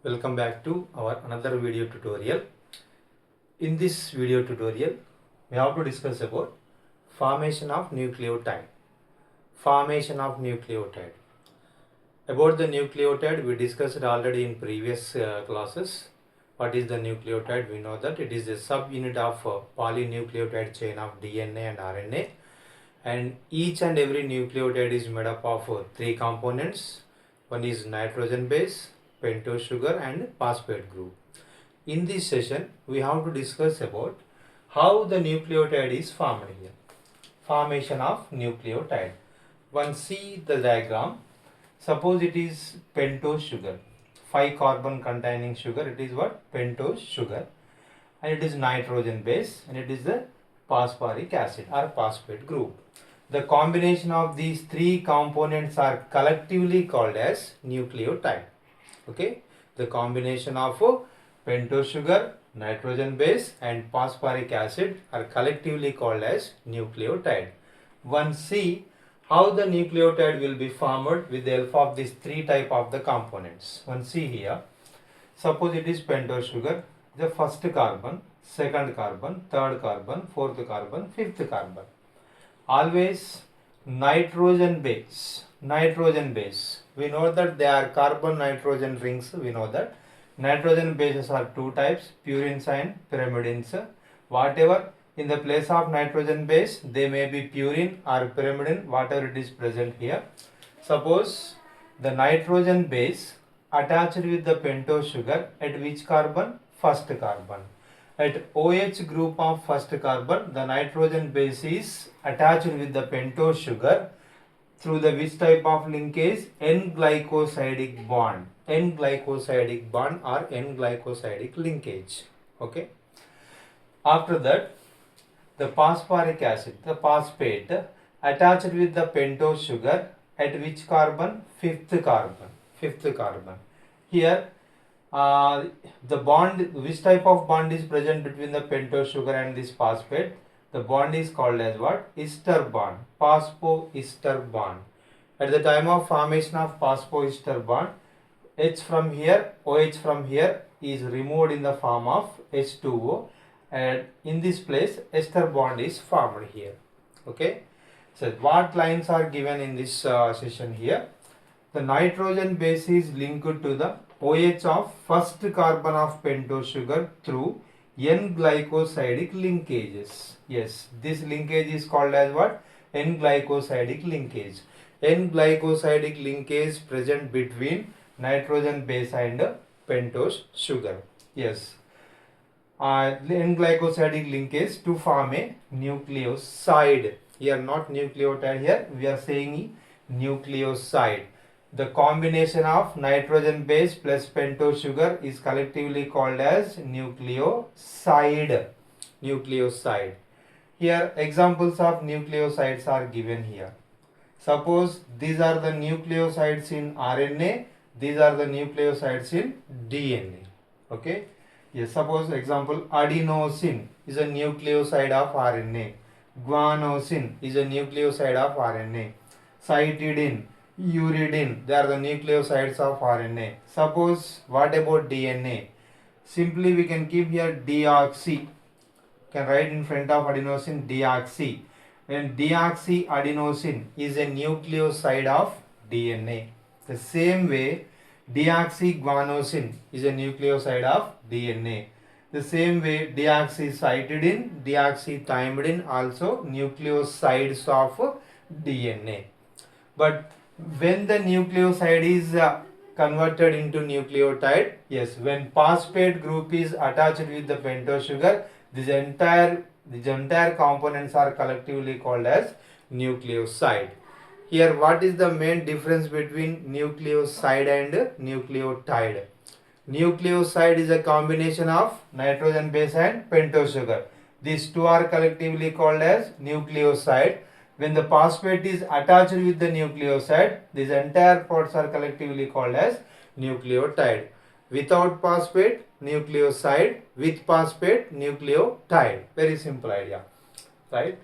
Welcome back to our another video tutorial. In this video tutorial, we have to discuss about formation of nucleotide. Formation of nucleotide. About the nucleotide, we discussed already in previous classes. What is the nucleotide? We know that it is a subunit of polynucleotide chain of DNA and RNA. And each and every nucleotide is made up of three components. One is nitrogen base, pentose sugar and phosphate group. In this session, we have to discuss about how the nucleotide is formed here. Formation of nucleotide. One see the diagram. Suppose it is pentose sugar. 5 carbon containing sugar. It is what? Pentose sugar. And it is nitrogen base and it is the phosphoric acid or phosphate group. The combination of these three components are collectively called as nucleotide. Okay, the combination of pentose sugar, nitrogen base and phosphoric acid are collectively called as nucleotide. One see how the nucleotide will be formed with the help of these three type of the components. One see here, suppose it is pentose sugar, the first carbon, second carbon, third carbon, fourth carbon, fifth carbon. Always nitrogen base. We know that they are carbon nitrogen rings. We know that nitrogen bases are two types, purines and pyrimidines. Whatever in the place of nitrogen base, they may be purine or pyrimidine, whatever it is present here. Suppose the nitrogen base attached with the pentose sugar at which carbon? First carbon. At OH group of first carbon, the nitrogen base is attached with the pentose sugar through the which type of linkage? N-glycosidic bond. N-glycosidic bond or N-glycosidic linkage. Okay. After that, the phosphoric acid, the phosphate, attached with the pentose sugar at which carbon? Fifth carbon. Here, the bond, which type of bond is present between the pentose sugar and this phosphate? The bond is called as what? Ester bond, phosphoester bond. At the time of formation of phosphoester bond, H from here, OH from here is removed in the form of H2O, and in this place ester bond is formed here. Okay. So what lines are given in this session here? The nitrogen base is linked to the OH of first carbon of pentose sugar through N-glycosidic linkages. Yes, this linkage is called as what? N-glycosidic linkage. N-glycosidic linkage present between nitrogen base and pentose sugar. Yes. N-glycosidic linkage to form a nucleoside. Here not nucleotide, here we are saying nucleoside. The combination of nitrogen base plus pentose sugar is collectively called as nucleoside. Here examples of nucleosides are given here. Suppose these are the nucleosides in RNA, these are the nucleosides in DNA. Okay. Yes, suppose example adenosine is a nucleoside of RNA. Guanosine is a nucleoside of RNA. Cytidine, uridine, they are the nucleosides of RNA. Suppose what about DNA? Simply we can keep here deoxy. Can write in front of adenosine deoxy. And deoxyadenosine is a nucleoside of DNA. The same way deoxyguanosine is a nucleoside of DNA. The same way deoxycytidine, deoxythymidine also nucleosides of DNA. But when the nucleoside is converted into nucleotide, yes, when phosphate group is attached with the pentose sugar, these entire components are collectively called as nucleoside. Here what is the main difference between nucleoside and nucleotide? Nucleoside is a combination of nitrogen base and pentose sugar. These two are collectively called as nucleoside. When the phosphate is attached with the nucleoside, these entire parts are collectively called as nucleotide. Without phosphate, nucleoside. With phosphate, nucleotide. Very simple idea, right?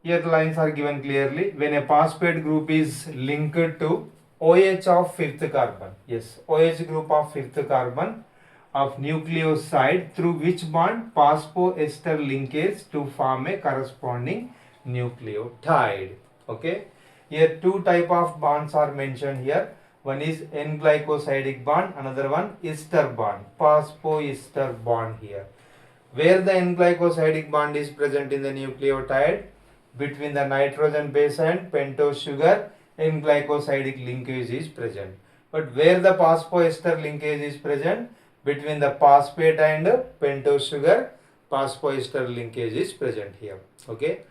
Here the lines are given clearly. When a phosphate group is linked to OH of fifth carbon. Yes, OH group of fifth carbon of nucleoside through which bond phosphoester linkage to form a corresponding nucleotide. Okay. Here two type of bonds are mentioned here. One is N-glycosidic bond, another one ester bond, phosphoester bond here. Where the N-glycosidic bond is present in the nucleotide, between the nitrogen base and pentose sugar, N-glycosidic linkage is present. But where the phosphoester linkage is present, between the phosphate and pentose sugar, phosphoester linkage is present here. Okay.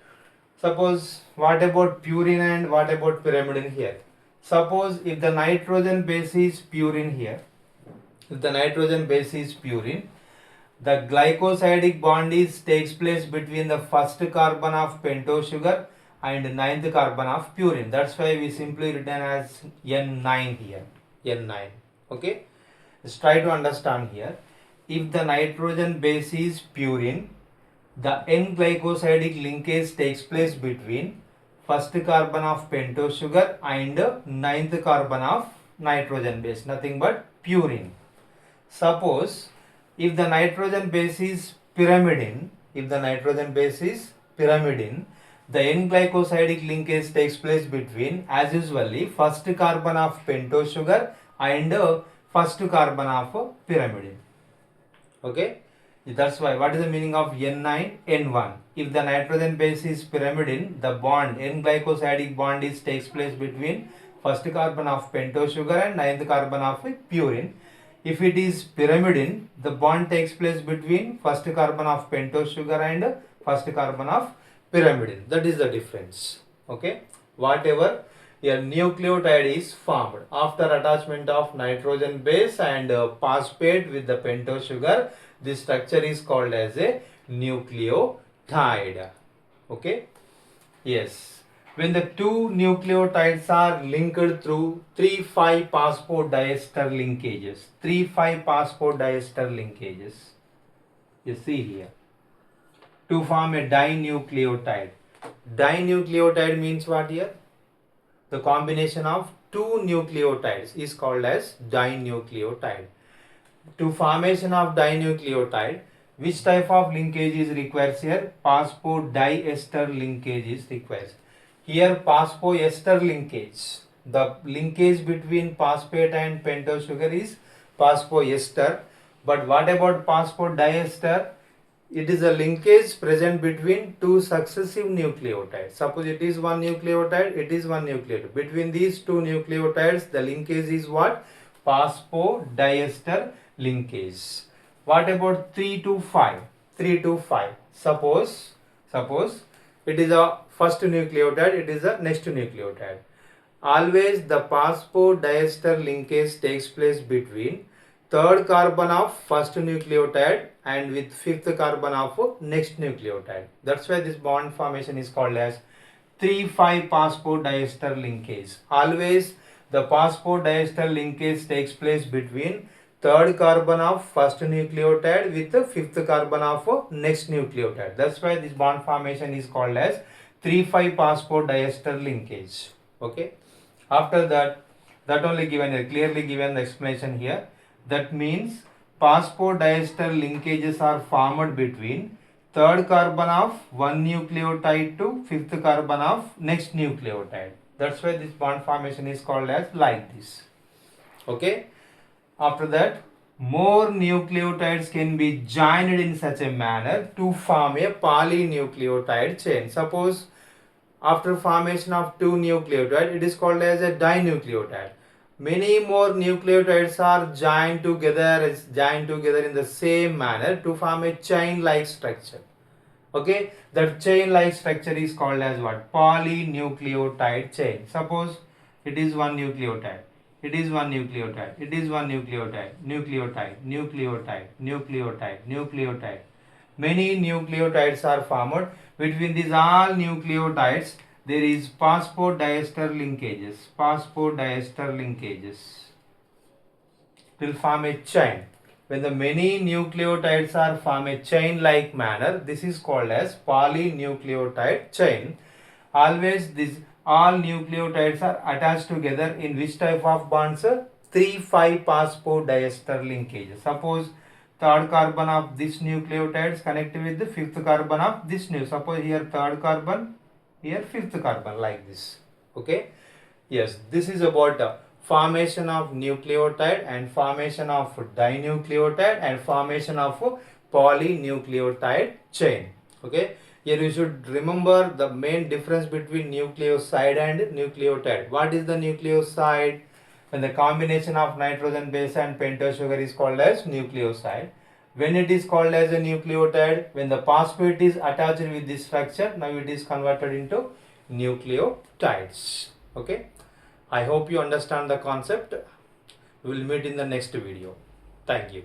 Suppose what about purine and what about pyrimidine here? Suppose if the nitrogen base is purine here, if the nitrogen base is purine, the glycosidic bond takes place between the first carbon of pentose sugar and ninth carbon of purine. That's why we simply written as N9 here. N9. Okay. Let's try to understand here. If the nitrogen base is purine, the N-glycosidic linkage takes place between first carbon of pentose sugar and ninth carbon of nitrogen base, nothing but purine. Suppose if the nitrogen base is pyrimidine, the N-glycosidic linkage takes place between, as usually, first carbon of pentose sugar and first carbon of pyrimidine. Okay. That's why, what is the meaning of N9, N1? If the nitrogen base is pyrimidine, the bond, N-glycosidic bond takes place between first carbon of pentose sugar and ninth carbon of purine. If it is pyrimidine, the bond takes place between first carbon of pentose sugar and first carbon of pyrimidine. That is the difference. Okay. Whatever a nucleotide is formed after attachment of nitrogen base and phosphate with the pentose sugar, this structure is called as a nucleotide. Okay. Yes. When the two nucleotides are linked through 3,5-phosphodiester linkages. 3,5-phosphodiester linkages. You see here. To form a dinucleotide. Dinucleotide means what here? The combination of two nucleotides is called as dinucleotide. To formation of dinucleotide, which type of linkage is required here? Phosphodiester linkage is required. Here phosphoester linkage. The linkage between phosphate and pentose sugar is phosphoester. But what about phosphodiester? It is a linkage present between two successive nucleotides. Suppose it is one nucleotide, it is one nucleotide. Between these two nucleotides, the linkage is what? Phosphodiester linkage. What about 3 to 5? 3 to 5. Suppose it is a first nucleotide, it is a next nucleotide. Always the phosphodiester linkage takes place between third carbon of first nucleotide and with fifth carbon of next nucleotide. That's why this bond formation is called as 3,5-phosphodiester linkage. Always the phosphodiester linkage takes place between third carbon of first nucleotide with the fifth carbon of next nucleotide. That's why this bond formation is called as 3,5-phosphodiester linkage. Okay. After that only given here, clearly given the explanation here. That means phosphodiester linkages are formed between third carbon of one nucleotide to fifth carbon of next nucleotide. That's why this bond formation is called as like this. Okay. After that, more nucleotides can be joined in such a manner to form a polynucleotide chain. Suppose after formation of two nucleotides, it is called as a dinucleotide. Many more nucleotides are joined together in the same manner to form a chain-like structure. Okay, that chain-like structure is called as what? Polynucleotide chain. Suppose it is one nucleotide. It is one nucleotide. It is one nucleotide. Nucleotide. Many nucleotides are formed. Between these all nucleotides, there is phosphodiester linkages. Will form a chain. When the many nucleotides are formed a chain-like manner, this is called as polynucleotide chain. Always this all nucleotides are attached together in which type of bonds? 3,5 phosphodiester linkage. Suppose third carbon of this nucleotides connect with the fifth carbon of this new. Suppose here third carbon, here fifth carbon, like this. Okay. Yes, this is about formation of nucleotide and formation of dinucleotide and formation of polynucleotide chain. Okay. Here you should remember the main difference between nucleoside and nucleotide. What is the nucleoside? When the combination of nitrogen base and pentose sugar is called as nucleoside. When it is called as a nucleotide, when the phosphate is attached with this structure, now it is converted into nucleotides. Okay. I hope you understand the concept. We will meet in the next video. Thank you.